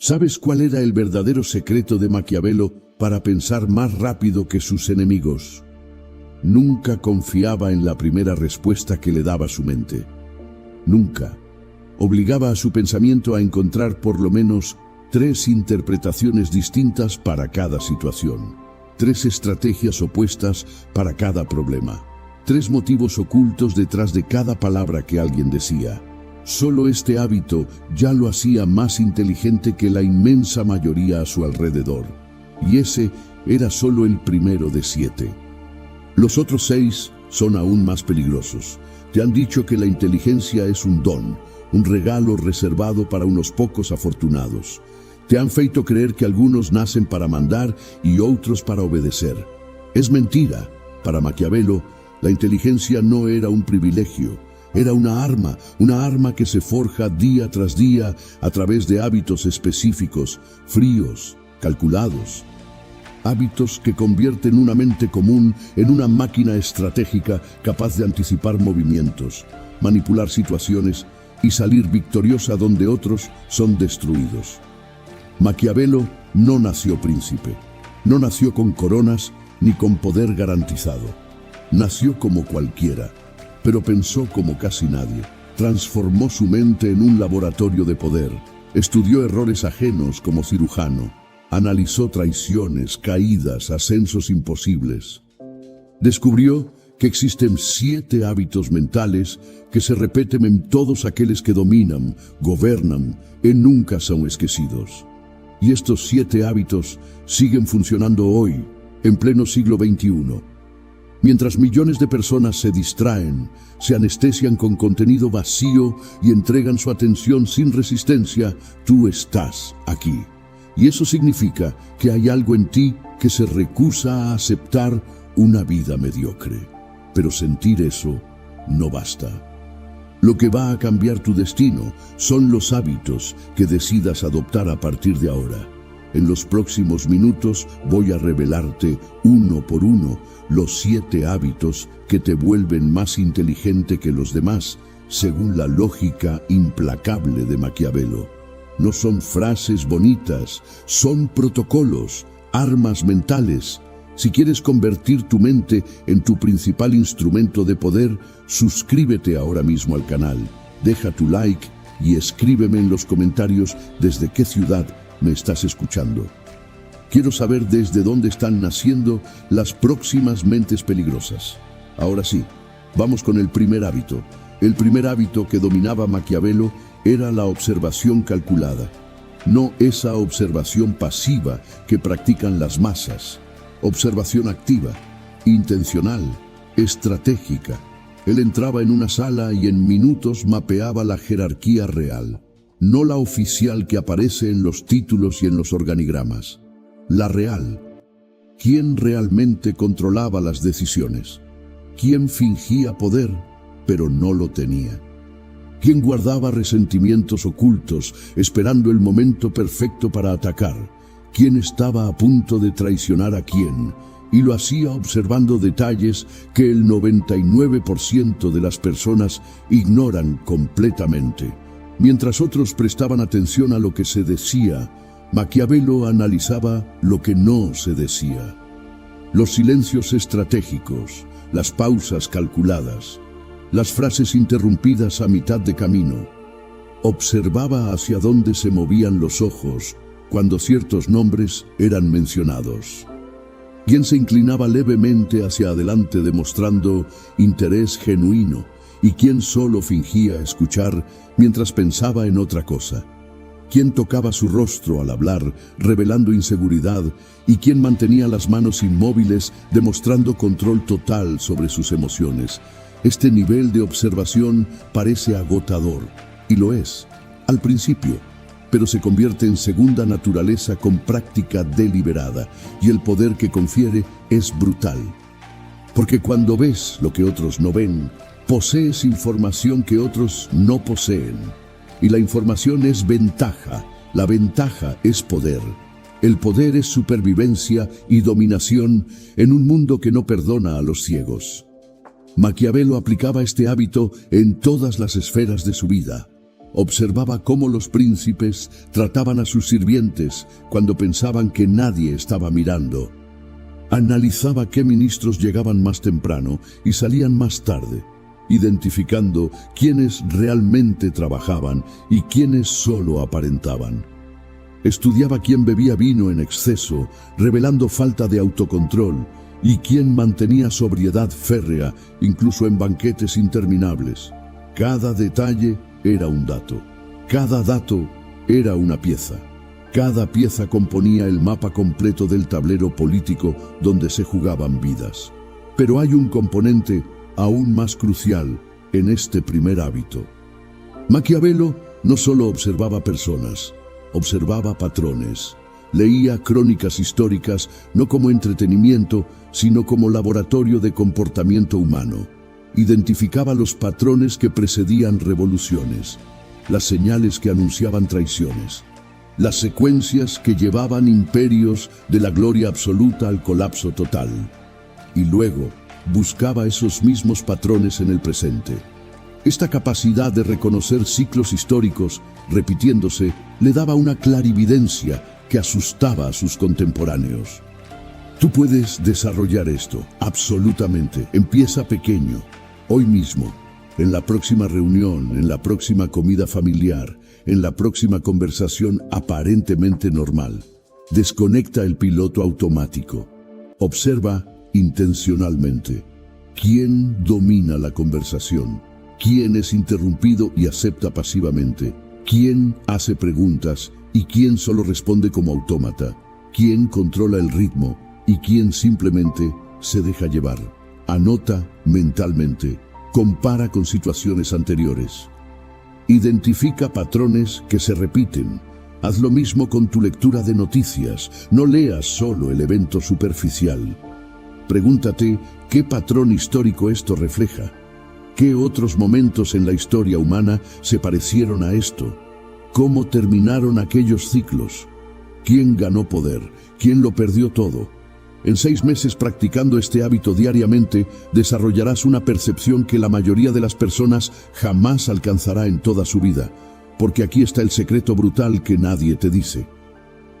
¿Sabes cuál era el verdadero secreto de Maquiavelo para pensar más rápido que sus enemigos? Nunca confiaba en la primera respuesta que le daba su mente. Nunca. Obligaba a su pensamiento a encontrar por lo menos 3 interpretaciones distintas para cada situación, 3 estrategias opuestas para cada problema, 3 motivos ocultos detrás de cada palabra que alguien decía. Solo este hábito ya lo hacía más inteligente que la inmensa mayoría a su alrededor. Y ese era solo el primero de 7. Los otros 6 son aún más peligrosos. Te han dicho que la inteligencia es un don, un regalo reservado para unos pocos afortunados. Te han feito creer que algunos nacen para mandar y otros para obedecer. Es mentira. Para Maquiavelo, la inteligencia no era un privilegio. Era una arma que se forja día tras día a través de hábitos específicos, fríos, calculados. Hábitos que convierten una mente común en una máquina estratégica capaz de anticipar movimientos, manipular situaciones y salir victoriosa donde otros son destruidos. Maquiavelo no nació príncipe, no nació con coronas ni con poder garantizado. Nació como cualquiera, pero pensó como casi nadie. Transformó su mente en un laboratorio de poder. Estudió errores ajenos como cirujano. Analizó traiciones, caídas, ascensos imposibles. Descubrió que existen 7 hábitos mentales que se repiten en todos aquellos que dominan, gobiernan y nunca son esquecidos. Y estos 7 hábitos siguen funcionando hoy, en pleno siglo XXI. Mientras millones de personas se distraen, se anestesian con contenido vacío y entregan su atención sin resistencia, tú estás aquí. Y eso significa que hay algo en ti que se rehúsa a aceptar una vida mediocre. Pero sentir eso no basta. Lo que va a cambiar tu destino son los hábitos que decidas adoptar a partir de ahora. En los próximos minutos voy a revelarte uno por uno los 7 hábitos que te vuelven más inteligente que los demás, según la lógica implacable de Maquiavelo. No son frases bonitas, son protocolos, armas mentales. Si quieres convertir tu mente en tu principal instrumento de poder, suscríbete ahora mismo al canal, deja tu like y escríbeme en los comentarios desde qué ciudad me estás escuchando. Quiero saber desde dónde están naciendo las próximas mentes peligrosas. Ahora sí, vamos con el primer hábito. El primer hábito que dominaba Maquiavelo era la observación calculada. No esa observación pasiva que practican las masas. Observación activa, intencional, estratégica. Él entraba en una sala y en minutos mapeaba la jerarquía real. No la oficial que aparece en los títulos y en los organigramas. La real. ¿Quién realmente controlaba las decisiones? ¿Quién fingía poder, pero no lo tenía? ¿Quién guardaba resentimientos ocultos, esperando el momento perfecto para atacar? ¿Quién estaba a punto de traicionar a quién? Y lo hacía observando detalles que el 99% de las personas ignoran completamente. Mientras otros prestaban atención a lo que se decía, Maquiavelo analizaba lo que no se decía. Los silencios estratégicos, las pausas calculadas, las frases interrumpidas a mitad de camino. Observaba hacia dónde se movían los ojos cuando ciertos nombres eran mencionados. Quién se inclinaba levemente hacia adelante demostrando interés genuino y quién solo fingía escuchar mientras pensaba en otra cosa. Quién tocaba su rostro al hablar, revelando inseguridad, y quién mantenía las manos inmóviles, demostrando control total sobre sus emociones. Este nivel de observación parece agotador, y lo es, al principio, pero se convierte en segunda naturaleza con práctica deliberada, y el poder que confiere es brutal. Porque cuando ves lo que otros no ven, posees información que otros no poseen. Y la información es ventaja, la ventaja es poder. El poder es supervivencia y dominación en un mundo que no perdona a los ciegos. Maquiavelo aplicaba este hábito en todas las esferas de su vida. Observaba cómo los príncipes trataban a sus sirvientes cuando pensaban que nadie estaba mirando. Analizaba qué ministros llegaban más temprano y salían más tarde, identificando quiénes realmente trabajaban y quiénes solo aparentaban. Estudiaba quién bebía vino en exceso, revelando falta de autocontrol, y quién mantenía sobriedad férrea, incluso en banquetes interminables. Cada detalle era un dato. Cada dato era una pieza. Cada pieza componía el mapa completo del tablero político donde se jugaban vidas. Pero hay un componente aún más crucial en este primer hábito. Maquiavelo no solo observaba personas, observaba patrones. Leía crónicas históricas no como entretenimiento, sino como laboratorio de comportamiento humano. Identificaba los patrones que precedían revoluciones, las señales que anunciaban traiciones, las secuencias que llevaban imperios de la gloria absoluta al colapso total. Y luego buscaba esos mismos patrones en el presente. Esta capacidad de reconocer ciclos históricos repitiéndose le daba una clarividencia que asustaba a sus contemporáneos. Tú puedes desarrollar esto, absolutamente. Empieza pequeño, hoy mismo, en la próxima reunión, en la próxima comida familiar, en la próxima conversación aparentemente normal. Desconecta el piloto automático. Observa intencionalmente. ¿Quién domina la conversación? ¿Quién es interrumpido y acepta pasivamente? ¿Quién hace preguntas y quién solo responde como autómata? ¿Quién controla el ritmo y quién simplemente se deja llevar? Anota mentalmente. Compara con situaciones anteriores. Identifica patrones que se repiten. Haz lo mismo con tu lectura de noticias. No leas solo el evento superficial. Pregúntate qué patrón histórico esto refleja. ¿Qué otros momentos en la historia humana se parecieron a esto? ¿Cómo terminaron aquellos ciclos? ¿Quién ganó poder? ¿Quién lo perdió todo? En 6 meses practicando este hábito diariamente, desarrollarás una percepción que la mayoría de las personas jamás alcanzará en toda su vida, porque aquí está el secreto brutal que nadie te dice.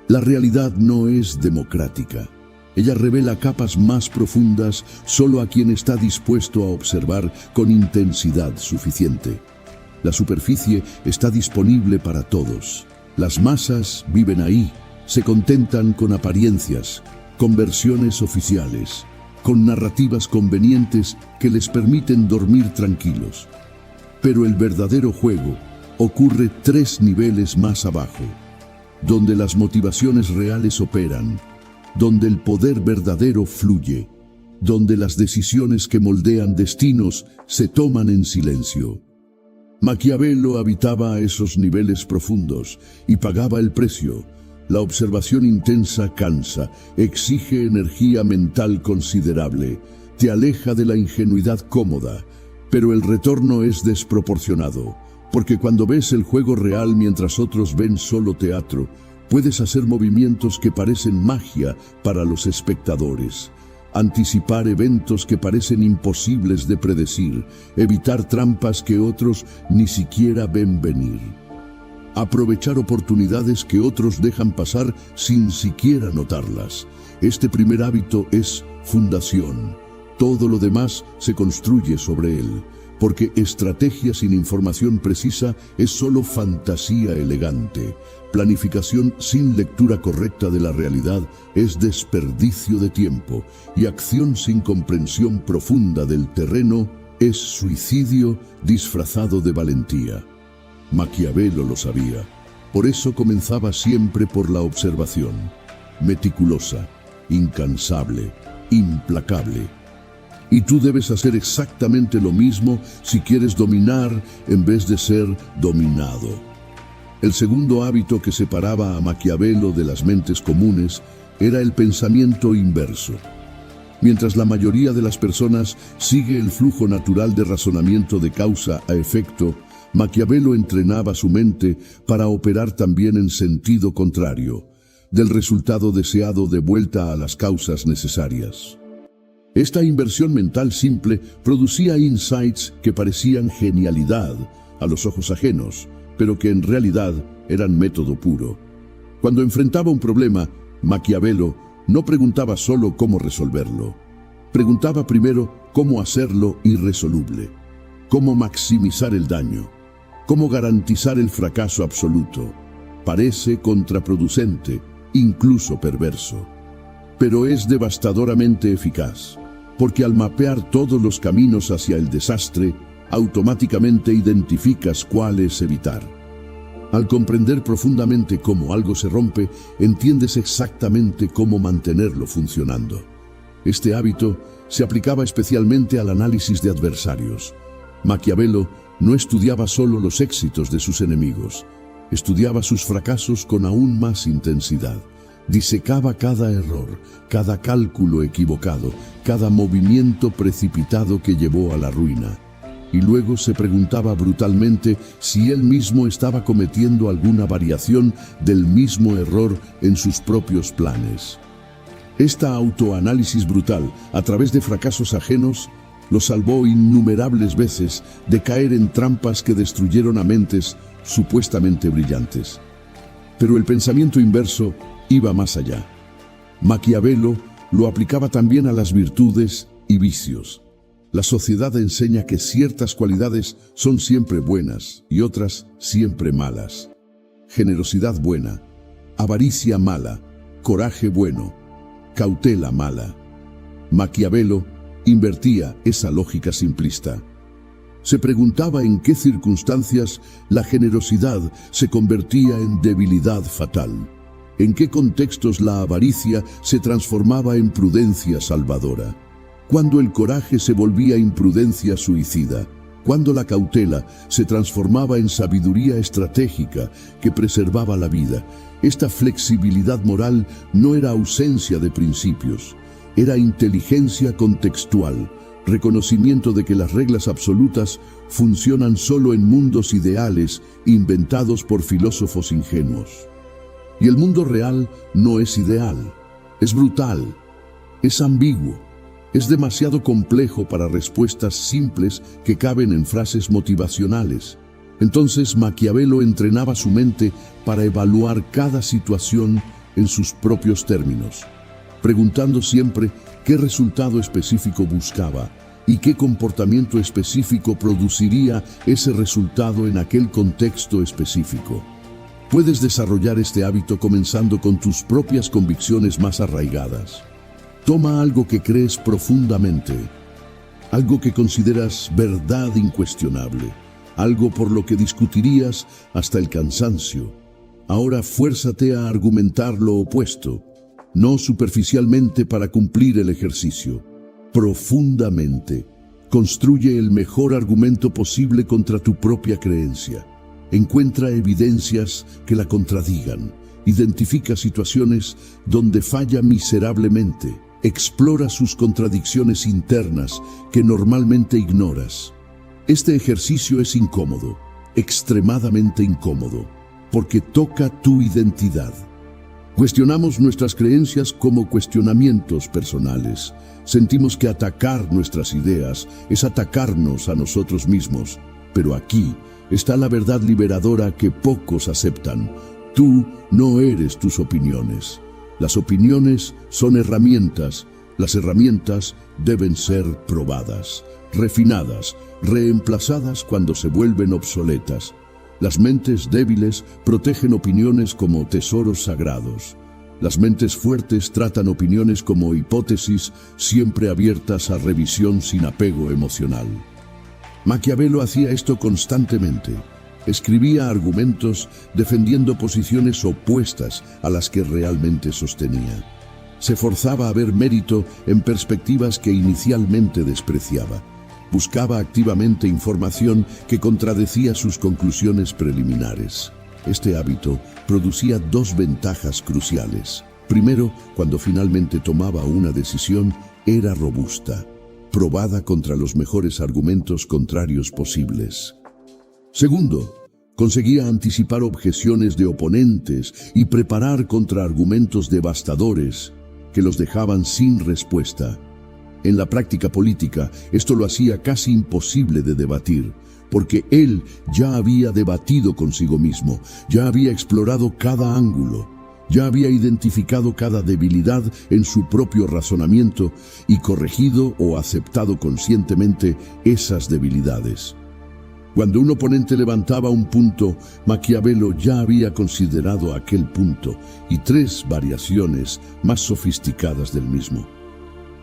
La realidad no es democrática. Ella revela capas más profundas solo a quien está dispuesto a observar con intensidad suficiente. La superficie está disponible para todos. Las masas viven ahí, se contentan con apariencias, con versiones oficiales, con narrativas convenientes que les permiten dormir tranquilos. Pero el verdadero juego ocurre 3 niveles más abajo, donde las motivaciones reales operan, donde el poder verdadero fluye, donde las decisiones que moldean destinos se toman en silencio. Maquiavelo habitaba esos niveles profundos y pagaba el precio. La observación intensa cansa, exige energía mental considerable, te aleja de la ingenuidad cómoda, pero el retorno es desproporcionado, porque cuando ves el juego real mientras otros ven solo teatro, puedes hacer movimientos que parecen magia para los espectadores, anticipar eventos que parecen imposibles de predecir, evitar trampas que otros ni siquiera ven venir. Aprovechar oportunidades que otros dejan pasar sin siquiera notarlas. Este primer hábito es fundación. Todo lo demás se construye sobre él, porque estrategia sin información precisa es solo fantasía elegante. Planificación sin lectura correcta de la realidad es desperdicio de tiempo, y acción sin comprensión profunda del terreno es suicidio disfrazado de valentía. Maquiavelo lo sabía, por eso comenzaba siempre por la observación, meticulosa, incansable, implacable. Y tú debes hacer exactamente lo mismo si quieres dominar en vez de ser dominado. El segundo hábito que separaba a Maquiavelo de las mentes comunes era el pensamiento inverso. Mientras la mayoría de las personas sigue el flujo natural de razonamiento de causa a efecto, Maquiavelo entrenaba su mente para operar también en sentido contrario, del resultado deseado de vuelta a las causas necesarias. Esta inversión mental simple producía insights que parecían genialidad a los ojos ajenos, pero que en realidad eran método puro. Cuando enfrentaba un problema, Maquiavelo no preguntaba solo cómo resolverlo. Preguntaba primero cómo hacerlo irresoluble, cómo maximizar el daño, cómo garantizar el fracaso absoluto. Parece contraproducente, incluso perverso, pero es devastadoramente eficaz, porque al mapear todos los caminos hacia el desastre, automáticamente identificas cuáles evitar. Al comprender profundamente cómo algo se rompe, entiendes exactamente cómo mantenerlo funcionando. Este hábito se aplicaba especialmente al análisis de adversarios. Maquiavelo no estudiaba solo los éxitos de sus enemigos, estudiaba sus fracasos con aún más intensidad. Disecaba cada error, cada cálculo equivocado, cada movimiento precipitado que llevó a la ruina. Y luego se preguntaba brutalmente si él mismo estaba cometiendo alguna variación del mismo error en sus propios planes. Esta autoanálisis brutal, a través de fracasos ajenos, lo salvó innumerables veces de caer en trampas que destruyeron a mentes supuestamente brillantes. Pero el pensamiento inverso iba más allá. Maquiavelo lo aplicaba también a las virtudes y vicios. La sociedad enseña que ciertas cualidades son siempre buenas y otras siempre malas. Generosidad buena, avaricia mala, coraje bueno, cautela mala. Maquiavelo invertía esa lógica simplista. Se preguntaba en qué circunstancias la generosidad se convertía en debilidad fatal. En qué contextos la avaricia se transformaba en prudencia salvadora. Cuando el coraje se volvía imprudencia suicida. Cuando la cautela se transformaba en sabiduría estratégica que preservaba la vida. Esta flexibilidad moral no era ausencia de principios, era inteligencia contextual, reconocimiento de que las reglas absolutas funcionan solo en mundos ideales inventados por filósofos ingenuos. Y el mundo real no es ideal, es brutal, es ambiguo, es demasiado complejo para respuestas simples que caben en frases motivacionales. Entonces Maquiavelo entrenaba su mente para evaluar cada situación en sus propios términos, preguntando siempre qué resultado específico buscaba y qué comportamiento específico produciría ese resultado en aquel contexto específico. Puedes desarrollar este hábito comenzando con tus propias convicciones más arraigadas. Toma algo que crees profundamente, algo que consideras verdad incuestionable, algo por lo que discutirías hasta el cansancio. Ahora fuérzate a argumentar lo opuesto, no superficialmente para cumplir el ejercicio, profundamente. Construye el mejor argumento posible contra tu propia creencia. Encuentra evidencias que la contradigan. Identifica situaciones donde falla miserablemente. Explora sus contradicciones internas que normalmente ignoras. Este ejercicio es incómodo, extremadamente incómodo, porque toca tu identidad. Cuestionamos nuestras creencias como cuestionamientos personales. Sentimos que atacar nuestras ideas es atacarnos a nosotros mismos. Pero aquí está la verdad liberadora que pocos aceptan. Tú no eres tus opiniones. Las opiniones son herramientas. Las herramientas deben ser probadas, refinadas, reemplazadas cuando se vuelven obsoletas. Las mentes débiles protegen opiniones como tesoros sagrados. Las mentes fuertes tratan opiniones como hipótesis siempre abiertas a revisión sin apego emocional. Maquiavelo hacía esto constantemente. Escribía argumentos defendiendo posiciones opuestas a las que realmente sostenía. Se forzaba a ver mérito en perspectivas que inicialmente despreciaba. Buscaba activamente información que contradecía sus conclusiones preliminares. Este hábito producía dos ventajas cruciales. Primero, cuando finalmente tomaba una decisión, era robusta, probada contra los mejores argumentos contrarios posibles. Segundo, conseguía anticipar objeciones de oponentes y preparar contraargumentos devastadores que los dejaban sin respuesta. En la práctica política, esto lo hacía casi imposible de debatir, porque él ya había debatido consigo mismo, ya había explorado cada ángulo, ya había identificado cada debilidad en su propio razonamiento y corregido o aceptado conscientemente esas debilidades. Cuando un oponente levantaba un punto, Maquiavelo ya había considerado aquel punto y 3 variaciones más sofisticadas del mismo.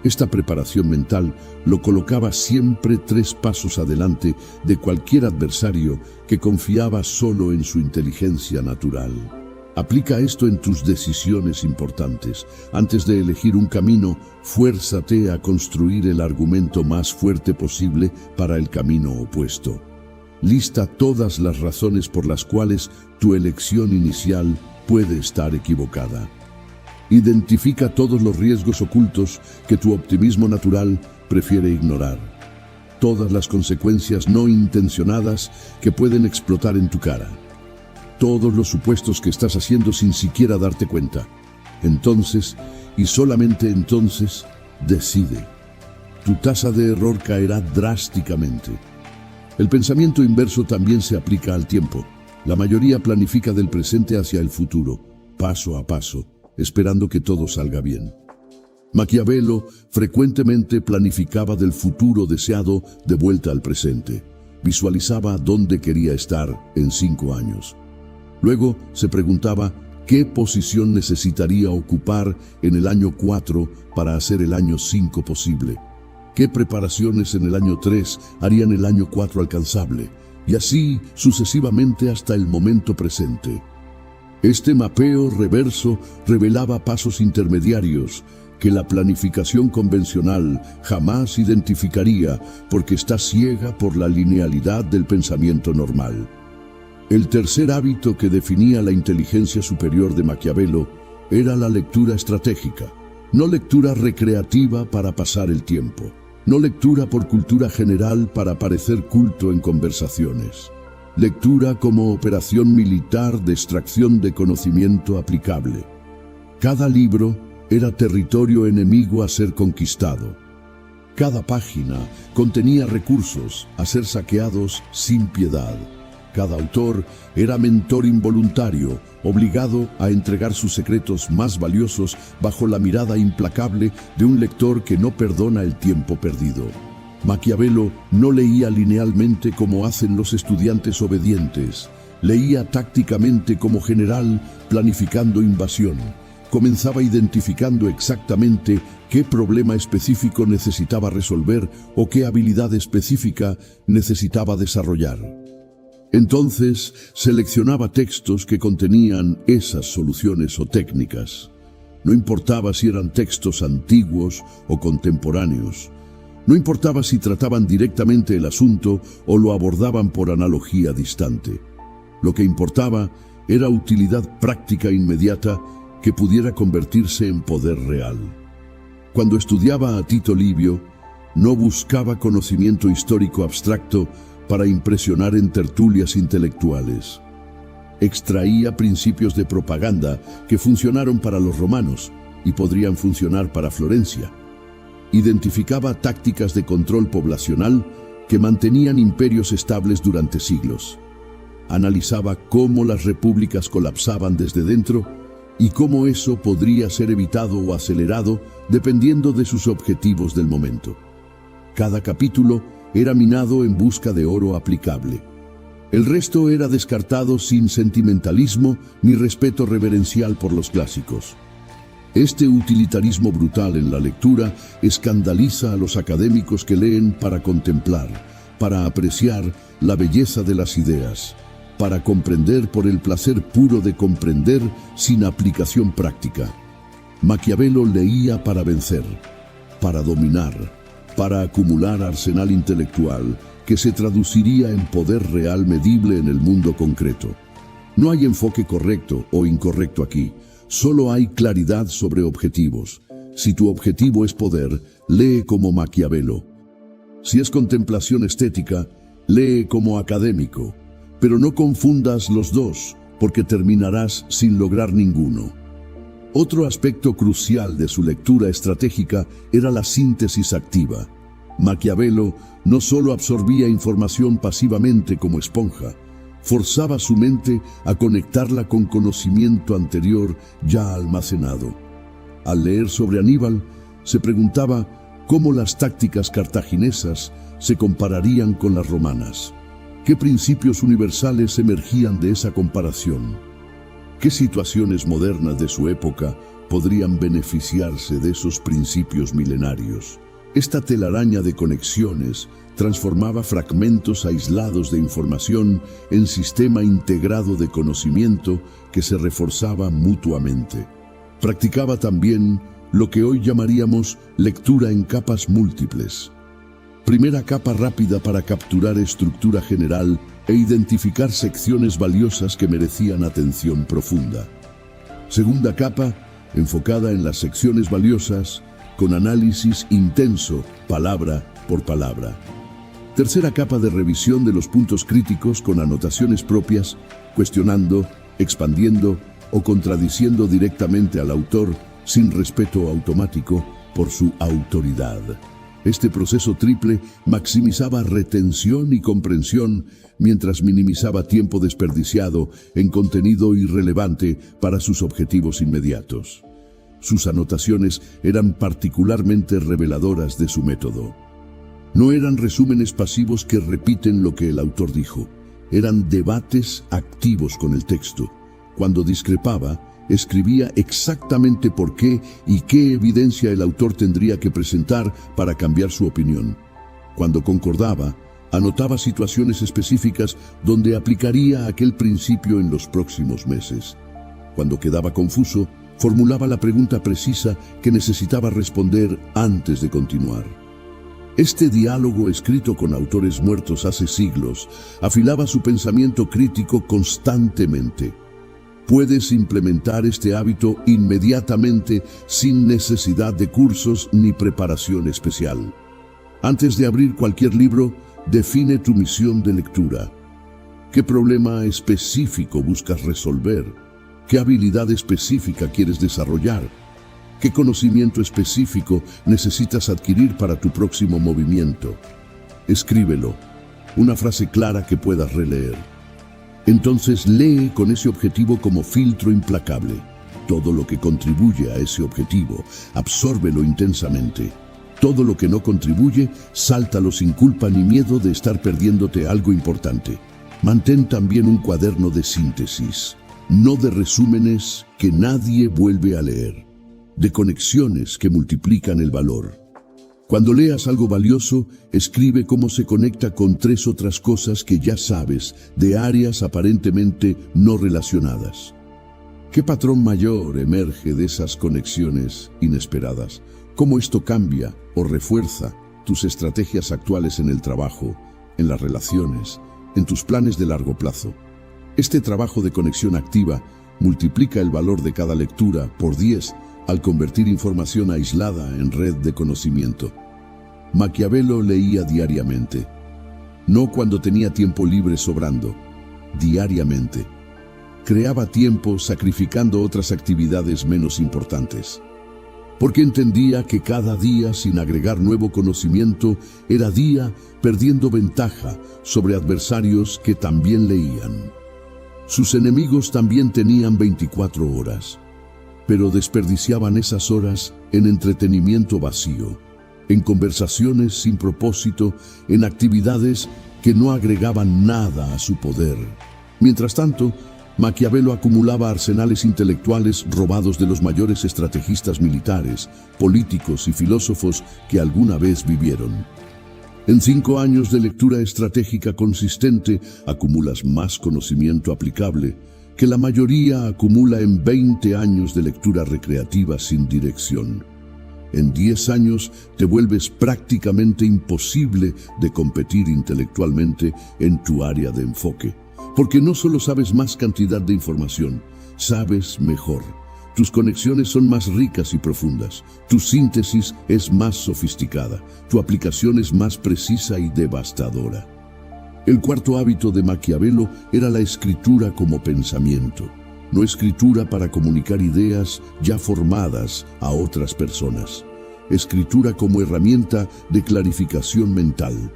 Esta preparación mental lo colocaba siempre 3 pasos adelante de cualquier adversario que confiaba solo en su inteligencia natural. Aplica esto en tus decisiones importantes. Antes de elegir un camino, fuérzate a construir el argumento más fuerte posible para el camino opuesto. Lista todas las razones por las cuales tu elección inicial puede estar equivocada. Identifica todos los riesgos ocultos que tu optimismo natural prefiere ignorar. Todas las consecuencias no intencionadas que pueden explotar en tu cara. Todos los supuestos que estás haciendo sin siquiera darte cuenta. Entonces, y solamente entonces, decide. Tu tasa de error caerá drásticamente. El pensamiento inverso también se aplica al tiempo. La mayoría planifica del presente hacia el futuro, paso a paso, esperando que todo salga bien. Maquiavelo frecuentemente planificaba del futuro deseado de vuelta al presente. Visualizaba dónde quería estar en 5 años. Luego se preguntaba qué posición necesitaría ocupar en el año 4 para hacer el año 5 posible. ¿Qué preparaciones en el año 3 harían el año 4 alcanzable? Y así sucesivamente hasta el momento presente. Este mapeo reverso revelaba pasos intermediarios que la planificación convencional jamás identificaría porque está ciega por la linealidad del pensamiento normal. El tercer hábito que definía la inteligencia superior de Maquiavelo era la lectura estratégica. No lectura recreativa para pasar el tiempo. No lectura por cultura general para parecer culto en conversaciones. Lectura como operación militar de extracción de conocimiento aplicable. Cada libro era territorio enemigo a ser conquistado. Cada página contenía recursos a ser saqueados sin piedad. Cada autor era mentor involuntario, obligado a entregar sus secretos más valiosos bajo la mirada implacable de un lector que no perdona el tiempo perdido. Maquiavelo no leía linealmente como hacen los estudiantes obedientes. Leía tácticamente como general, planificando invasión. Comenzaba identificando exactamente qué problema específico necesitaba resolver o qué habilidad específica necesitaba desarrollar. Entonces, seleccionaba textos que contenían esas soluciones o técnicas. No importaba si eran textos antiguos o contemporáneos. No importaba si trataban directamente el asunto o lo abordaban por analogía distante. Lo que importaba era utilidad práctica inmediata que pudiera convertirse en poder real. Cuando estudiaba a Tito Livio, no buscaba conocimiento histórico abstracto para impresionar en tertulias intelectuales. Extraía principios de propaganda que funcionaron para los romanos y podrían funcionar para Florencia. Identificaba tácticas de control poblacional que mantenían imperios estables durante siglos. Analizaba cómo las repúblicas colapsaban desde dentro y cómo eso podría ser evitado o acelerado dependiendo de sus objetivos del momento. Cada capítulo era minado en busca de oro aplicable. El resto era descartado sin sentimentalismo ni respeto reverencial por los clásicos. Este utilitarismo brutal en la lectura escandaliza a los académicos que leen para contemplar, para apreciar la belleza de las ideas, para comprender por el placer puro de comprender sin aplicación práctica. Maquiavelo leía para vencer, para dominar, para acumular arsenal intelectual que se traduciría en poder real medible en el mundo concreto. No hay enfoque correcto o incorrecto aquí, solo hay claridad sobre objetivos. Si tu objetivo es poder, lee como Maquiavelo. Si es contemplación estética, lee como académico. Pero no confundas los dos, porque terminarás sin lograr ninguno. Otro aspecto crucial de su lectura estratégica era la síntesis activa. Maquiavelo no solo absorbía información pasivamente como esponja, forzaba su mente a conectarla con conocimiento anterior ya almacenado. Al leer sobre Aníbal, se preguntaba cómo las tácticas cartaginesas se compararían con las romanas. ¿Qué principios universales emergían de esa comparación? ¿Qué situaciones modernas de su época podrían beneficiarse de esos principios milenarios? Esta telaraña de conexiones transformaba fragmentos aislados de información en sistema integrado de conocimiento que se reforzaba mutuamente. Practicaba también lo que hoy llamaríamos lectura en capas múltiples. Primera capa rápida para capturar estructura general e identificar secciones valiosas que merecían atención profunda. Segunda capa, enfocada en las secciones valiosas, con análisis intenso, palabra por palabra. Tercera capa de revisión de los puntos críticos con anotaciones propias, cuestionando, expandiendo o contradiciendo directamente al autor sin respeto automático por su autoridad. Este proceso triple maximizaba retención y comprensión mientras minimizaba tiempo desperdiciado en contenido irrelevante para sus objetivos inmediatos. Sus anotaciones eran particularmente reveladoras de su método. No eran resúmenes pasivos que repiten lo que el autor dijo, eran debates activos con el texto. Cuando discrepaba, escribía exactamente por qué y qué evidencia el autor tendría que presentar para cambiar su opinión. Cuando concordaba, anotaba situaciones específicas donde aplicaría aquel principio en los próximos meses. Cuando quedaba confuso, formulaba la pregunta precisa que necesitaba responder antes de continuar. Este diálogo escrito con autores muertos hace siglos afilaba su pensamiento crítico constantemente. Puedes implementar este hábito inmediatamente sin necesidad de cursos ni preparación especial. Antes de abrir cualquier libro, define tu misión de lectura. ¿Qué problema específico buscas resolver? ¿Qué habilidad específica quieres desarrollar? ¿Qué conocimiento específico necesitas adquirir para tu próximo movimiento? Escríbelo, una frase clara que puedas releer. Entonces lee con ese objetivo como filtro implacable. Todo lo que contribuye a ese objetivo, absórbelo intensamente. Todo lo que no contribuye, sáltalo sin culpa ni miedo de estar perdiéndote algo importante. Mantén también un cuaderno de síntesis, no de resúmenes que nadie vuelve a leer, de conexiones que multiplican el valor. Cuando leas algo valioso, escribe cómo se conecta con 3 otras cosas que ya sabes, de áreas aparentemente no relacionadas. ¿Qué patrón mayor emerge de esas conexiones inesperadas? ¿Cómo esto cambia o refuerza tus estrategias actuales en el trabajo, en las relaciones, en tus planes de largo plazo? Este trabajo de conexión activa multiplica el valor de cada lectura por 10 al convertir información aislada en red de conocimiento. Maquiavelo leía diariamente, no cuando tenía tiempo libre sobrando, diariamente. Creaba tiempo sacrificando otras actividades menos importantes, porque entendía que cada día sin agregar nuevo conocimiento era día perdiendo ventaja sobre adversarios que también leían. Sus enemigos también tenían 24 horas. Pero desperdiciaban esas horas en entretenimiento vacío, en conversaciones sin propósito, en actividades que no agregaban nada a su poder. Mientras tanto, Maquiavelo acumulaba arsenales intelectuales robados de los mayores estrategistas militares, políticos y filósofos que alguna vez vivieron. En 5 años de lectura estratégica consistente, acumulas más conocimiento aplicable que la mayoría acumula en 20 años de lectura recreativa sin dirección. En 10 años te vuelves prácticamente imposible de competir intelectualmente en tu área de enfoque, porque no solo sabes más cantidad de información, sabes mejor. Tus conexiones son más ricas y profundas, tu síntesis es más sofisticada, tu aplicación es más precisa y devastadora. El cuarto hábito de Maquiavelo era la escritura como pensamiento, no escritura para comunicar ideas ya formadas a otras personas. escritura como herramienta de clarificación mental.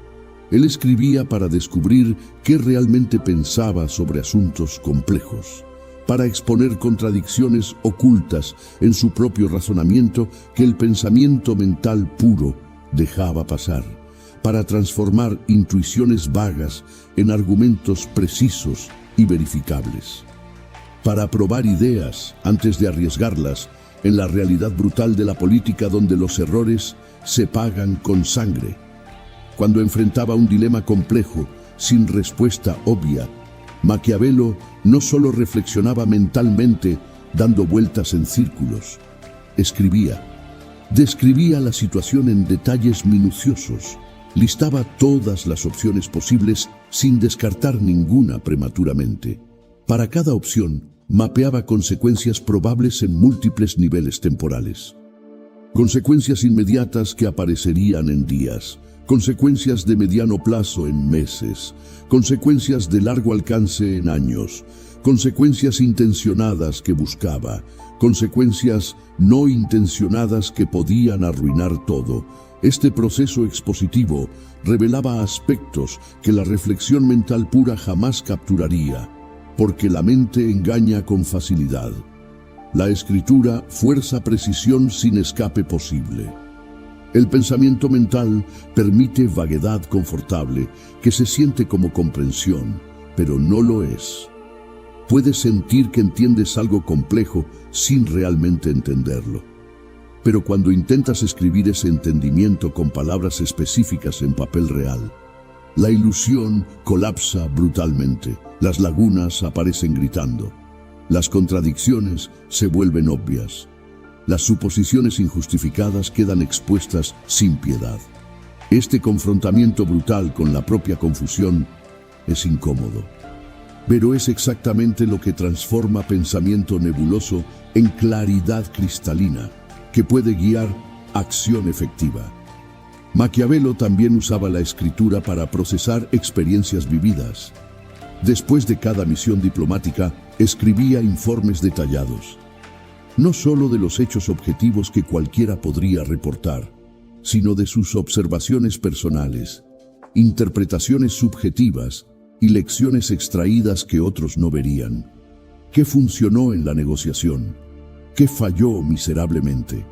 Él escribía para descubrir qué realmente pensaba sobre asuntos complejos, para exponer contradicciones ocultas en su propio razonamiento que el pensamiento mental puro dejaba pasar, para transformar intuiciones vagas en argumentos precisos y verificables, para probar ideas antes de arriesgarlas en la realidad brutal de la política donde los errores se pagan con sangre. Cuando enfrentaba un dilema complejo, sin respuesta obvia, Maquiavelo no solo reflexionaba mentalmente, dando vueltas en círculos. Escribía. Describía la situación en detalles minuciosos. Listaba todas las opciones posibles sin descartar ninguna prematuramente. Para cada opción, mapeaba consecuencias probables en múltiples niveles temporales. Consecuencias inmediatas que aparecerían en días, consecuencias de mediano plazo en meses, consecuencias de largo alcance en años, consecuencias intencionadas que buscaba, consecuencias no intencionadas que podían arruinar todo. Este proceso expositivo revelaba aspectos que la reflexión mental pura jamás capturaría, porque la mente engaña con facilidad. La escritura fuerza precisión sin escape posible. El pensamiento mental permite vaguedad confortable que se siente como comprensión, pero no lo es. Puedes sentir que entiendes algo complejo sin realmente entenderlo. Pero cuando intentas escribir ese entendimiento con palabras específicas en papel real, la ilusión colapsa brutalmente, las lagunas aparecen gritando, las contradicciones se vuelven obvias. Las suposiciones injustificadas quedan expuestas sin piedad. Este confrontamiento brutal con la propia confusión es incómodo, pero es exactamente lo que transforma pensamiento nebuloso en claridad cristalina, que puede guiar acción efectiva. Maquiavelo también usaba la escritura para procesar experiencias vividas. Después de cada misión diplomática, escribía informes detallados, no solo de los hechos objetivos que cualquiera podría reportar, sino de sus observaciones personales, interpretaciones subjetivas y lecciones extraídas que otros no verían. ¿Qué funcionó en la negociación? ¿Qué falló miserablemente?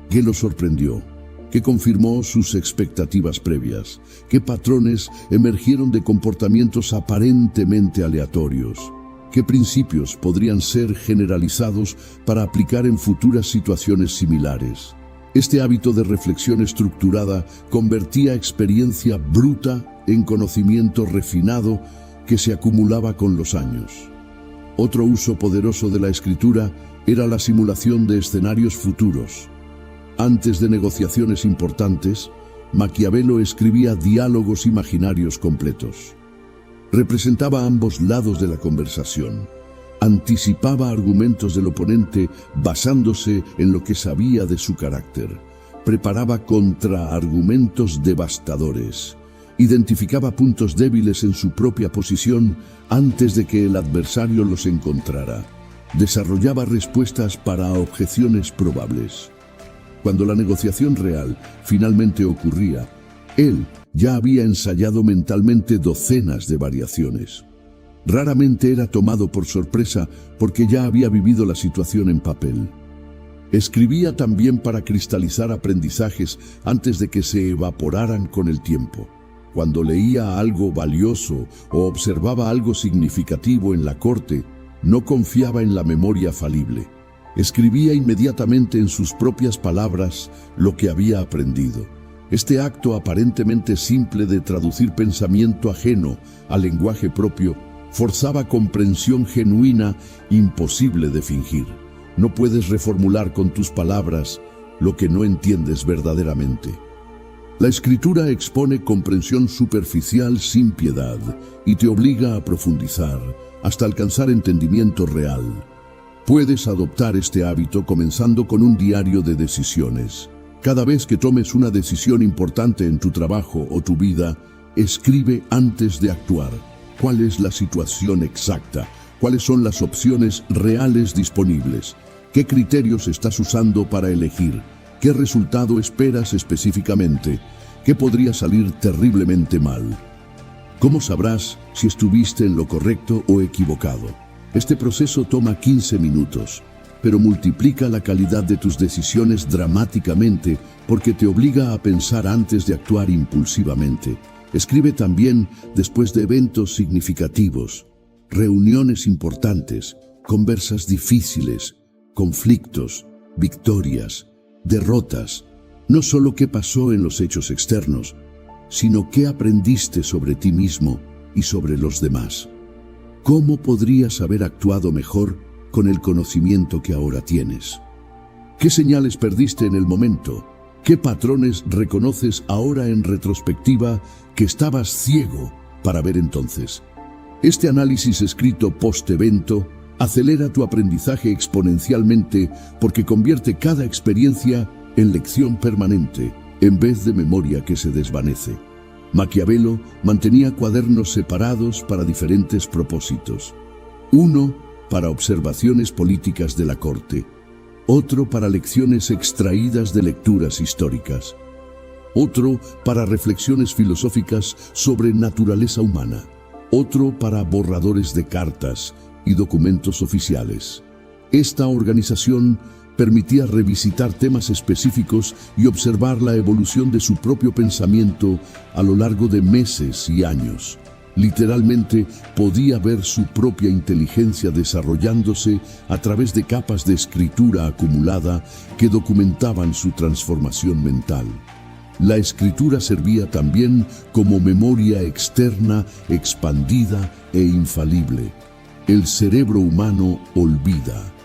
¿Qué lo sorprendió? ¿Qué confirmó sus expectativas previas? ¿Qué patrones emergieron de comportamientos aparentemente aleatorios? ¿Qué principios podrían ser generalizados para aplicar en futuras situaciones similares? Este hábito de reflexión estructurada convertía experiencia bruta en conocimiento refinado que se acumulaba con los años. Otro uso poderoso de la escritura era la simulación de escenarios futuros. Antes de negociaciones importantes, Maquiavelo escribía diálogos imaginarios completos. Representaba ambos lados de la conversación. Anticipaba argumentos del oponente basándose en lo que sabía de su carácter. Preparaba contraargumentos devastadores. Identificaba puntos débiles en su propia posición antes de que el adversario los encontrara. Desarrollaba respuestas para objeciones probables. Cuando la negociación real finalmente ocurría, él ya había ensayado mentalmente docenas de variaciones. Raramente era tomado por sorpresa porque ya había vivido la situación en papel. Escribía también para cristalizar aprendizajes antes de que se evaporaran con el tiempo. Cuando leía algo valioso o observaba algo significativo en la corte, no confiaba en la memoria falible. Escribía inmediatamente en sus propias palabras lo que había aprendido. Este acto aparentemente simple de traducir pensamiento ajeno al lenguaje propio forzaba comprensión genuina imposible de fingir. No puedes reformular con tus palabras lo que no entiendes verdaderamente. La escritura expone comprensión superficial sin piedad y te obliga a profundizar hasta alcanzar entendimiento real. Puedes adoptar este hábito comenzando con un diario de decisiones. Cada vez que tomes una decisión importante en tu trabajo o tu vida, escribe antes de actuar. ¿Cuál es la situación exacta? ¿Cuáles son las opciones reales disponibles? ¿Qué criterios estás usando para elegir? ¿Qué resultado esperas específicamente? ¿Qué podría salir terriblemente mal? ¿Cómo sabrás si estuviste en lo correcto o equivocado? Este proceso toma 15 minutos, pero multiplica la calidad de tus decisiones dramáticamente porque te obliga a pensar antes de actuar impulsivamente. Escribe también después de eventos significativos, reuniones importantes, conversas difíciles, conflictos, victorias, derrotas. No solo qué pasó en los hechos externos, sino qué aprendiste sobre ti mismo y sobre los demás. ¿Cómo podrías haber actuado mejor con el conocimiento que ahora tienes? ¿Qué señales perdiste en el momento? ¿Qué patrones reconoces ahora en retrospectiva que estabas ciego para ver entonces? Este análisis escrito post-evento acelera tu aprendizaje exponencialmente porque convierte cada experiencia en lección permanente, en vez de memoria que se desvanece. Maquiavelo mantenía cuadernos separados para diferentes propósitos. Uno para observaciones políticas de la corte, otro para lecciones extraídas de lecturas históricas, otro para reflexiones filosóficas sobre naturaleza humana, otro para borradores de cartas y documentos oficiales. Esta organización permitía revisitar temas específicos y observar la evolución de su propio pensamiento a lo largo de meses y años. Literalmente podía ver su propia inteligencia desarrollándose a través de capas de escritura acumulada que documentaban su transformación mental. La escritura servía también como memoria externa, expandida e infalible. El cerebro humano olvida.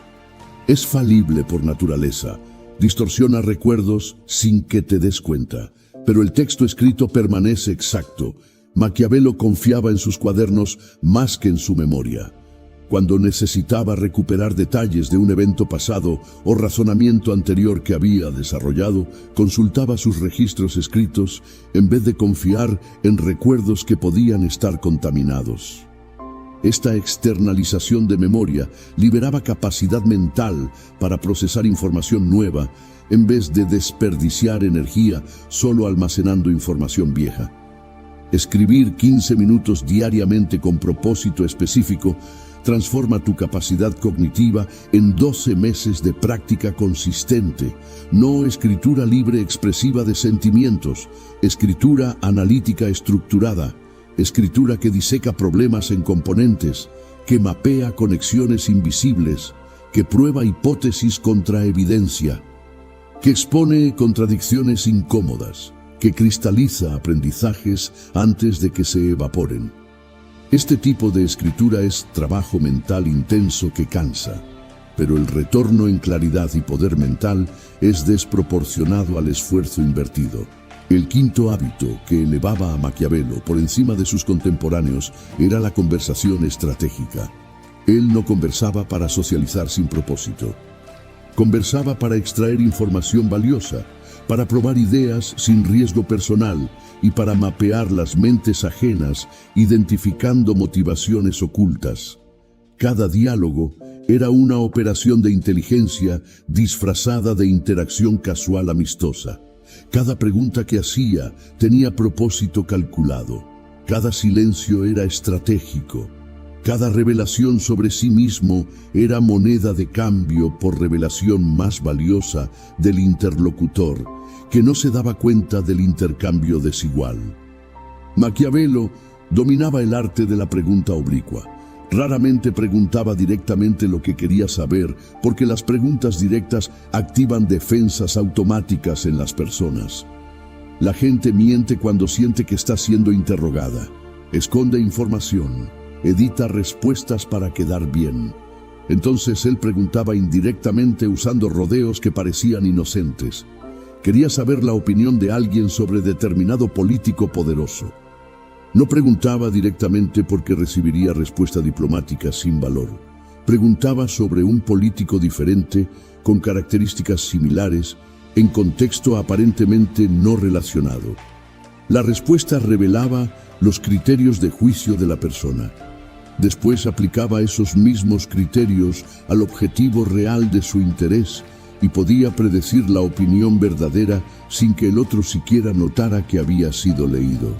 Es falible por naturaleza, distorsiona recuerdos sin que te des cuenta, pero el texto escrito permanece exacto. Maquiavelo confiaba en sus cuadernos más que en su memoria. Cuando necesitaba recuperar detalles de un evento pasado o razonamiento anterior que había desarrollado, consultaba sus registros escritos en vez de confiar en recuerdos que podían estar contaminados. Esta externalización de memoria liberaba capacidad mental para procesar información nueva en vez de desperdiciar energía solo almacenando información vieja. Escribir 15 minutos diariamente con propósito específico transforma tu capacidad cognitiva en 12 meses de práctica consistente, no escritura libre expresiva de sentimientos, escritura analítica estructurada, escritura que diseca problemas en componentes, que mapea conexiones invisibles, que prueba hipótesis contra evidencia, que expone contradicciones incómodas, que cristaliza aprendizajes antes de que se evaporen. Este tipo de escritura es trabajo mental intenso que cansa, pero el retorno en claridad y poder mental es desproporcionado al esfuerzo invertido. El quinto hábito que elevaba a Maquiavelo por encima de sus contemporáneos era la conversación estratégica. Él no conversaba para socializar sin propósito. Conversaba para extraer información valiosa, para probar ideas sin riesgo personal y para mapear las mentes ajenas, identificando motivaciones ocultas. Cada diálogo era una operación de inteligencia disfrazada de interacción casual amistosa. Cada pregunta que hacía tenía propósito calculado. Cada silencio era estratégico. Cada revelación sobre sí mismo era moneda de cambio por revelación más valiosa del interlocutor, que no se daba cuenta del intercambio desigual. Maquiavelo dominaba el arte de la pregunta oblicua. Raramente preguntaba directamente lo que quería saber, porque las preguntas directas activan defensas automáticas en las personas. La gente miente cuando siente que está siendo interrogada, esconde información, edita respuestas para quedar bien. Entonces él preguntaba indirectamente usando rodeos que parecían inocentes. Quería saber la opinión de alguien sobre determinado político poderoso. No preguntaba directamente porque recibiría respuesta diplomática sin valor. Preguntaba sobre un político diferente, con características similares, en contexto aparentemente no relacionado. La respuesta revelaba los criterios de juicio de la persona. Después aplicaba esos mismos criterios al objetivo real de su interés y podía predecir la opinión verdadera sin que el otro siquiera notara que había sido leído.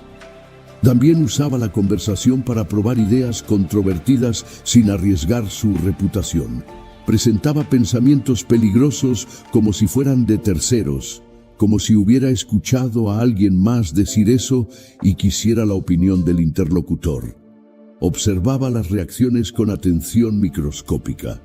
También usaba la conversación para probar ideas controvertidas sin arriesgar su reputación. Presentaba pensamientos peligrosos como si fueran de terceros, como si hubiera escuchado a alguien más decir eso y quisiera la opinión del interlocutor. Observaba las reacciones con atención microscópica.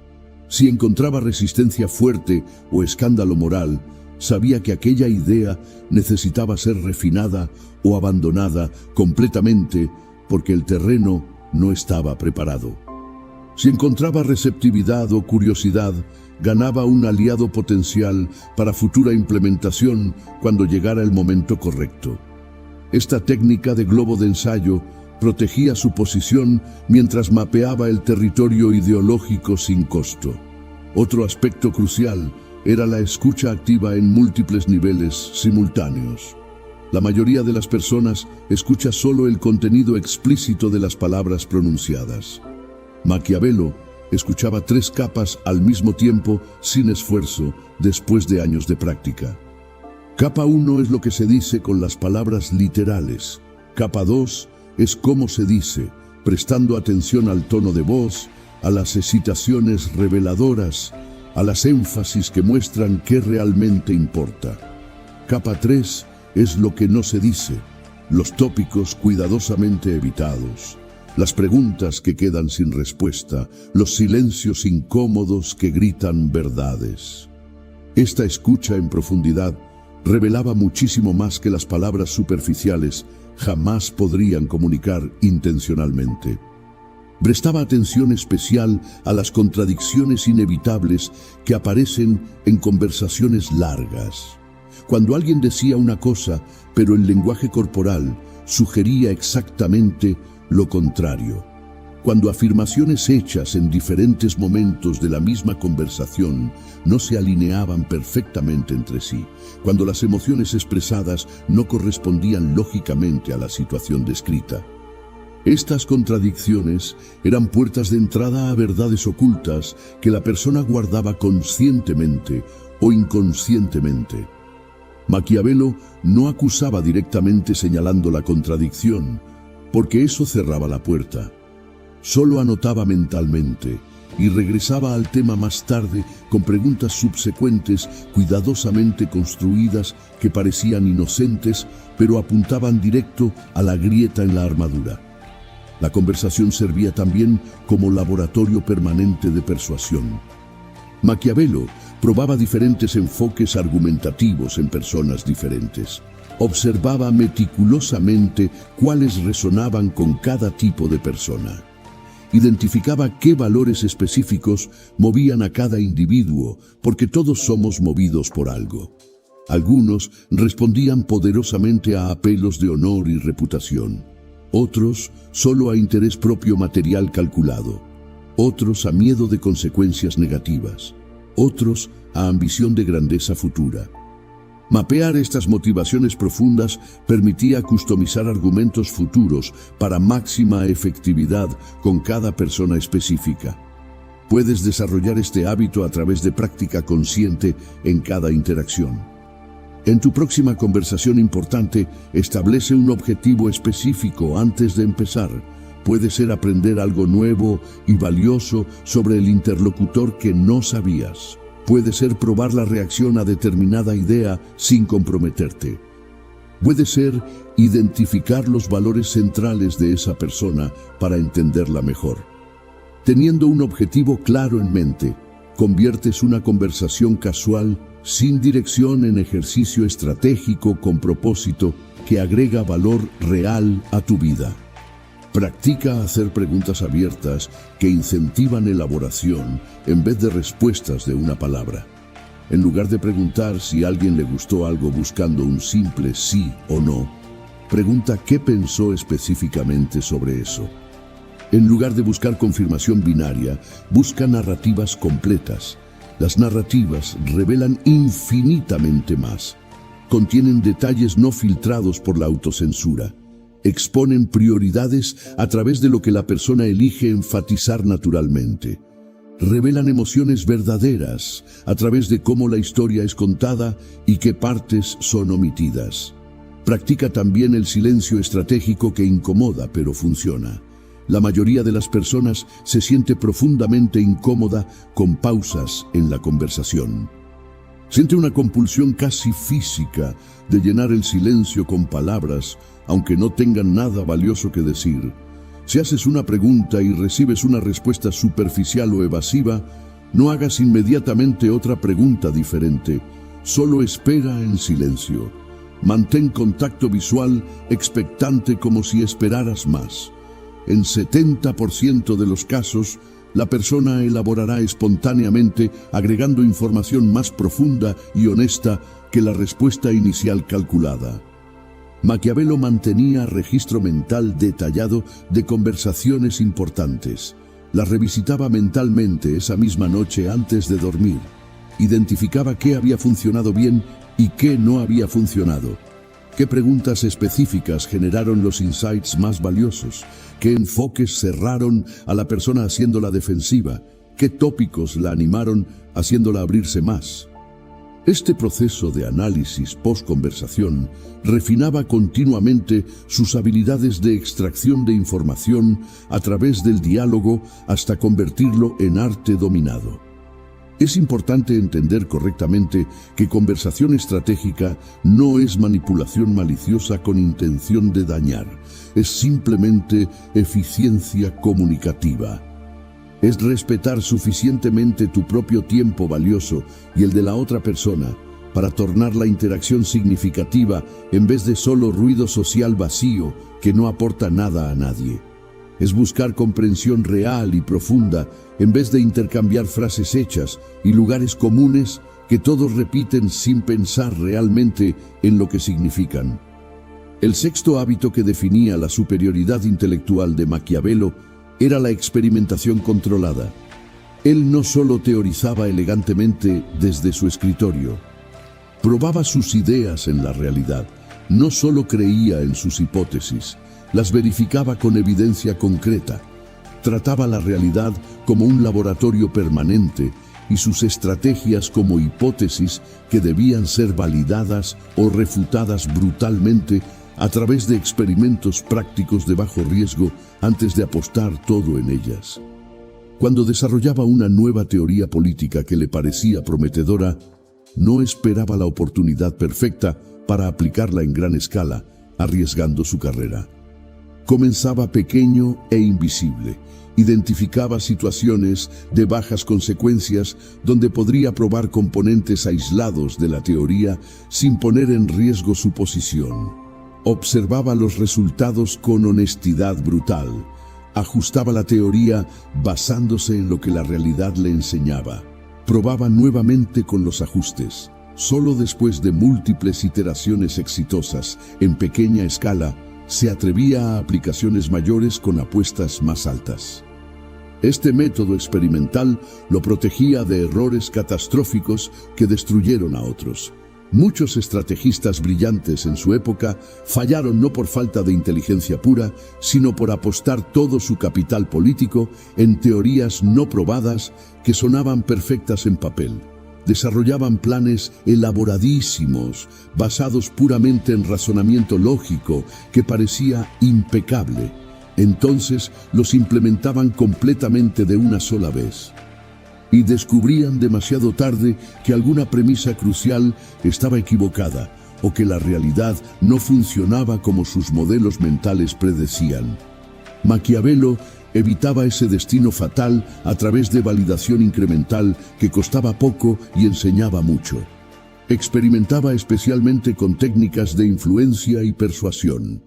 Si encontraba resistencia fuerte o escándalo moral, sabía que aquella idea necesitaba ser refinada o abandonada completamente porque el terreno no estaba preparado. Si encontraba receptividad o curiosidad, ganaba un aliado potencial para futura implementación cuando llegara el momento correcto. Esta técnica de globo de ensayo protegía su posición mientras mapeaba el territorio ideológico sin costo. Otro aspecto crucial era la escucha activa en múltiples niveles simultáneos. La mayoría de las personas escucha solo el contenido explícito de las palabras pronunciadas. Maquiavelo escuchaba 3 capas al mismo tiempo sin esfuerzo después de años de práctica. Capa 1 es lo que se dice con las palabras literales. Capa 2 es cómo se dice, prestando atención al tono de voz, a las excitaciones reveladoras, a las énfasis que muestran qué realmente importa. Capa 3 es lo que no se dice, los tópicos cuidadosamente evitados, las preguntas que quedan sin respuesta, los silencios incómodos que gritan verdades. Esta escucha en profundidad revelaba muchísimo más que las palabras superficiales jamás podrían comunicar intencionalmente. Prestaba atención especial a las contradicciones inevitables que aparecen en conversaciones largas. Cuando alguien decía una cosa, pero el lenguaje corporal sugería exactamente lo contrario. Cuando afirmaciones hechas en diferentes momentos de la misma conversación no se alineaban perfectamente entre sí. Cuando las emociones expresadas no correspondían lógicamente a la situación descrita. Estas contradicciones eran puertas de entrada a verdades ocultas que la persona guardaba conscientemente o inconscientemente. Maquiavelo no acusaba directamente señalando la contradicción, porque eso cerraba la puerta. Solo anotaba mentalmente y regresaba al tema más tarde con preguntas subsecuentes cuidadosamente construidas que parecían inocentes, pero apuntaban directo a la grieta en la armadura. La conversación servía también como laboratorio permanente de persuasión. Maquiavelo probaba diferentes enfoques argumentativos en personas diferentes. Observaba meticulosamente cuáles resonaban con cada tipo de persona. Identificaba qué valores específicos movían a cada individuo, porque todos somos movidos por algo. Algunos respondían poderosamente a apelos de honor y reputación. Otros solo a interés propio material calculado. Otros a miedo de consecuencias negativas. Otros a ambición de grandeza futura. Mapear estas motivaciones profundas permitía customizar argumentos futuros para máxima efectividad con cada persona específica. Puedes desarrollar este hábito a través de práctica consciente en cada interacción. En tu próxima conversación importante, establece un objetivo específico antes de empezar. Puede ser aprender algo nuevo y valioso sobre el interlocutor que no sabías. Puede ser probar la reacción a determinada idea sin comprometerte. Puede ser identificar los valores centrales de esa persona para entenderla mejor. Teniendo un objetivo claro en mente, conviertes una conversación casual sin dirección en ejercicio estratégico con propósito que agrega valor real a tu vida. Practica hacer preguntas abiertas que incentivan elaboración en vez de respuestas de una palabra. En lugar de preguntar si a alguien le gustó algo buscando un simple sí o no, pregunta qué pensó específicamente sobre eso. En lugar de buscar confirmación binaria, busca narrativas completas. Las narrativas revelan infinitamente más. Contienen detalles no filtrados por la autocensura. Exponen prioridades a través de lo que la persona elige enfatizar naturalmente. Revelan emociones verdaderas a través de cómo la historia es contada y qué partes son omitidas. Practica también el silencio estratégico que incomoda pero funciona. La mayoría de las personas se siente profundamente incómoda con pausas en la conversación. Siente una compulsión casi física de llenar el silencio con palabras, aunque no tengan nada valioso que decir. Si haces una pregunta y recibes una respuesta superficial o evasiva, no hagas inmediatamente otra pregunta diferente. Solo espera en silencio. Mantén contacto visual expectante como si esperaras más. En 70% de los casos, la persona elaborará espontáneamente, agregando información más profunda y honesta que la respuesta inicial calculada. Maquiavelo mantenía registro mental detallado de conversaciones importantes. Las revisitaba mentalmente esa misma noche antes de dormir. Identificaba qué había funcionado bien y qué no había funcionado. ¿Qué preguntas específicas generaron los insights más valiosos? ¿Qué enfoques cerraron a la persona haciéndola defensiva? ¿Qué tópicos la animaron haciéndola abrirse más? Este proceso de análisis post-conversación refinaba continuamente sus habilidades de extracción de información a través del diálogo hasta convertirlo en arte dominado. Es importante entender correctamente que conversación estratégica no es manipulación maliciosa con intención de dañar, es simplemente eficiencia comunicativa. Es respetar suficientemente tu propio tiempo valioso y el de la otra persona para tornar la interacción significativa en vez de solo ruido social vacío que no aporta nada a nadie. Es buscar comprensión real y profunda en vez de intercambiar frases hechas y lugares comunes que todos repiten sin pensar realmente en lo que significan. El sexto hábito que definía la superioridad intelectual de Maquiavelo era la experimentación controlada. Él no solo teorizaba elegantemente desde su escritorio, probaba sus ideas en la realidad, no solo creía en sus hipótesis, las verificaba con evidencia concreta, trataba la realidad como un laboratorio permanente y sus estrategias como hipótesis que debían ser validadas o refutadas brutalmente a través de experimentos prácticos de bajo riesgo antes de apostar todo en ellas. Cuando desarrollaba una nueva teoría política que le parecía prometedora, no esperaba la oportunidad perfecta para aplicarla en gran escala, arriesgando su carrera. Comenzaba pequeño e invisible, identificaba situaciones de bajas consecuencias donde podría probar componentes aislados de la teoría sin poner en riesgo su posición. Observaba los resultados con honestidad brutal. Ajustaba la teoría basándose en lo que la realidad le enseñaba. Probaba nuevamente con los ajustes. Solo después de múltiples iteraciones exitosas en pequeña escala, se atrevía a aplicaciones mayores con apuestas más altas. Este método experimental lo protegía de errores catastróficos que destruyeron a otros. Muchos estrategistas brillantes en su época fallaron no por falta de inteligencia pura, sino por apostar todo su capital político en teorías no probadas que sonaban perfectas en papel. Desarrollaban planes elaboradísimos, basados puramente en razonamiento lógico que parecía impecable. Entonces los implementaban completamente de una sola vez. Y descubrían demasiado tarde que alguna premisa crucial estaba equivocada o que la realidad no funcionaba como sus modelos mentales predecían. Maquiavelo evitaba ese destino fatal a través de validación incremental que costaba poco y enseñaba mucho. Experimentaba especialmente con técnicas de influencia y persuasión.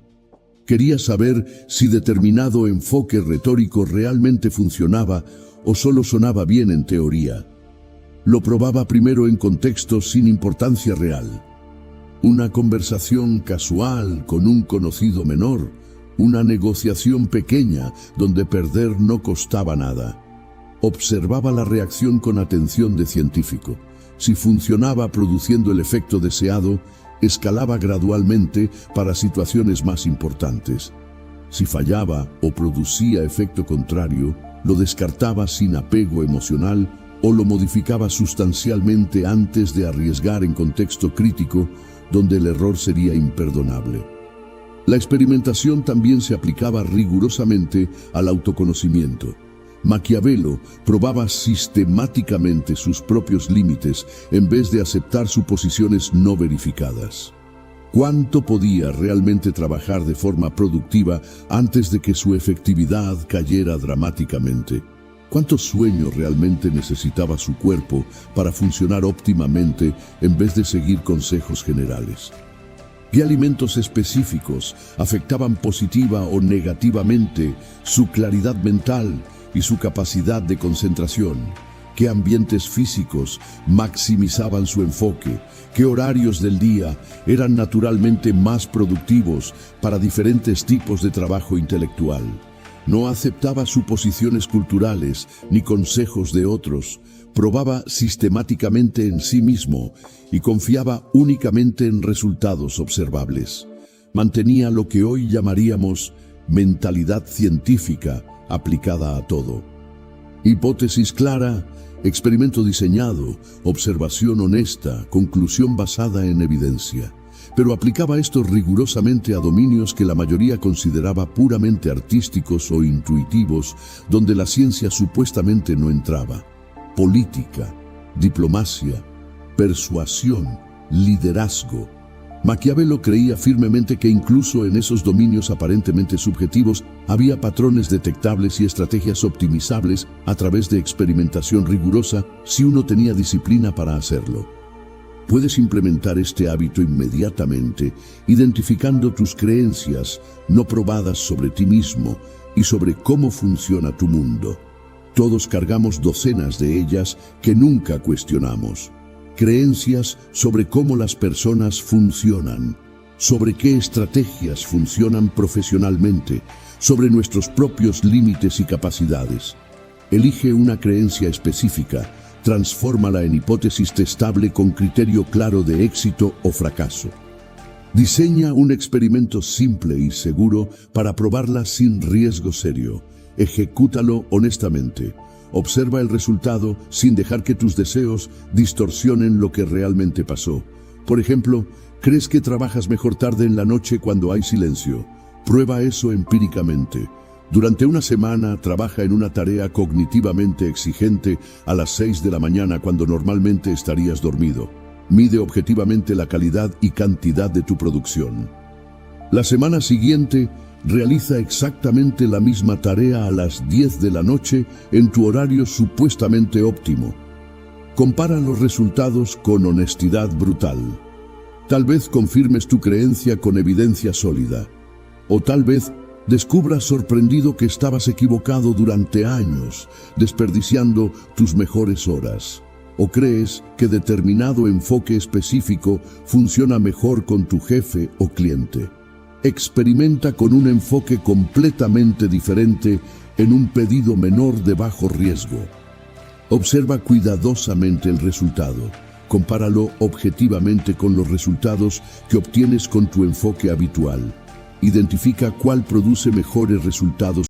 Quería saber si determinado enfoque retórico realmente funcionaba o solo sonaba bien en teoría. Lo probaba primero en contextos sin importancia real. Una conversación casual con un conocido menor, una negociación pequeña donde perder no costaba nada. Observaba la reacción con atención de científico. Si funcionaba produciendo el efecto deseado, escalaba gradualmente para situaciones más importantes. Si fallaba o producía efecto contrario, lo descartaba sin apego emocional o lo modificaba sustancialmente antes de arriesgar en contexto crítico, donde el error sería imperdonable. La experimentación también se aplicaba rigurosamente al autoconocimiento. Maquiavelo probaba sistemáticamente sus propios límites en vez de aceptar suposiciones no verificadas. ¿Cuánto podía realmente trabajar de forma productiva antes de que su efectividad cayera dramáticamente? ¿Cuánto sueño realmente necesitaba su cuerpo para funcionar óptimamente en vez de seguir consejos generales? ¿Qué alimentos específicos afectaban positiva o negativamente su claridad mental y su capacidad de concentración? ¿Qué ambientes físicos maximizaban su enfoque? ¿Qué horarios del día eran naturalmente más productivos para diferentes tipos de trabajo intelectual? No aceptaba suposiciones culturales ni consejos de otros. Probaba sistemáticamente en sí mismo y confiaba únicamente en resultados observables. Mantenía lo que hoy llamaríamos mentalidad científica aplicada a todo. Hipótesis clara, experimento diseñado, observación honesta, conclusión basada en evidencia. Pero aplicaba esto rigurosamente a dominios que la mayoría consideraba puramente artísticos o intuitivos, donde la ciencia supuestamente no entraba. Política, diplomacia, persuasión, liderazgo. Maquiavelo creía firmemente que incluso en esos dominios aparentemente subjetivos había patrones detectables y estrategias optimizables a través de experimentación rigurosa si uno tenía disciplina para hacerlo. Puedes implementar este hábito inmediatamente, identificando tus creencias no probadas sobre ti mismo y sobre cómo funciona tu mundo. Todos cargamos docenas de ellas que nunca cuestionamos. Creencias sobre cómo las personas funcionan, sobre qué estrategias funcionan profesionalmente, sobre nuestros propios límites y capacidades. Elige una creencia específica, transfórmala en hipótesis testable con criterio claro de éxito o fracaso. Diseña un experimento simple y seguro para probarla sin riesgo serio. Ejecútalo honestamente. Observa el resultado sin dejar que tus deseos distorsionen lo que realmente pasó. Por ejemplo, ¿crees que trabajas mejor tarde en la noche cuando hay silencio? Prueba eso empíricamente. Durante una semana, trabaja en una tarea cognitivamente exigente a las 6 de la mañana cuando normalmente estarías dormido. Mide objetivamente la calidad y cantidad de tu producción. La semana siguiente, realiza exactamente la misma tarea a las 10 de la noche en tu horario supuestamente óptimo. Compara los resultados con honestidad brutal. Tal vez confirmes tu creencia con evidencia sólida. O tal vez descubras sorprendido que estabas equivocado durante años, desperdiciando tus mejores horas. O crees que determinado enfoque específico funciona mejor con tu jefe o cliente. Experimenta con un enfoque completamente diferente en un pedido menor de bajo riesgo. Observa cuidadosamente el resultado. Compáralo objetivamente con los resultados que obtienes con tu enfoque habitual. Identifica cuál produce mejores resultados